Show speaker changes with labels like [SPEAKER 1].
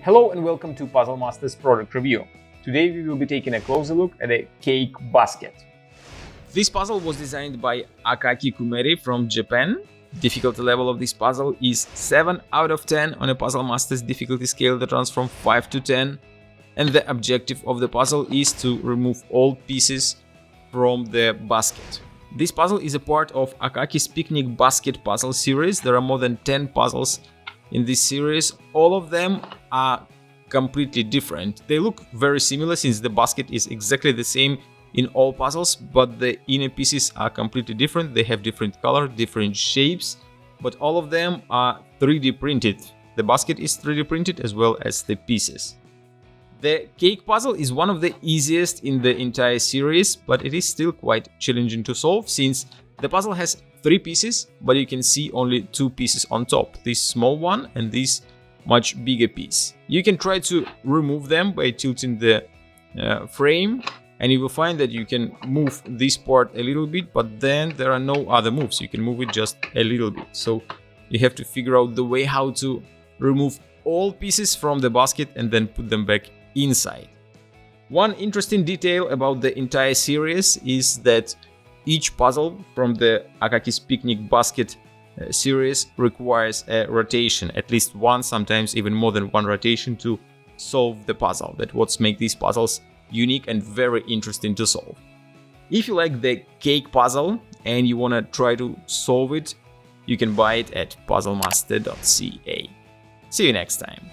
[SPEAKER 1] Hello and welcome to Puzzle Master's product review. Today we will be taking a closer look at a cake basket. This puzzle was designed by Akaki from Japan. Difficulty level of this puzzle is 7 out of 10 on a Puzzle Master's difficulty scale that runs from 5 to 10. And the objective of the puzzle is to remove all pieces from the basket. This puzzle is a part of Akaki's Picnic Basket puzzle series. There are more than 10 puzzles in this series. All of them are completely different. They look very similar since the basket is exactly the same in all puzzles, but the inner pieces are completely different. They have different color, different shapes, but all of them are 3D printed. The basket is 3D printed as well as the pieces. The cake puzzle is one of the easiest in the entire series, but it is still quite challenging to solve since the puzzle has 3 pieces, but you can see only 2 pieces on top, this small one and this much bigger piece. You can try to remove them by tilting the frame, and you will find that you can move this part a little bit, but then there are no other moves. You can move it just a little bit. So you have to figure out the way how to remove all pieces from the basket and then put them back inside. One interesting detail about the entire series is that each puzzle from the Akaki's Picnic Basket series requires a rotation, at least one, sometimes even more than one rotation to solve the puzzle. That's what makes these puzzles unique and very interesting to solve. If you like the cake puzzle and you want to try to solve it, you can buy it at puzzlemaster.ca. See you next time.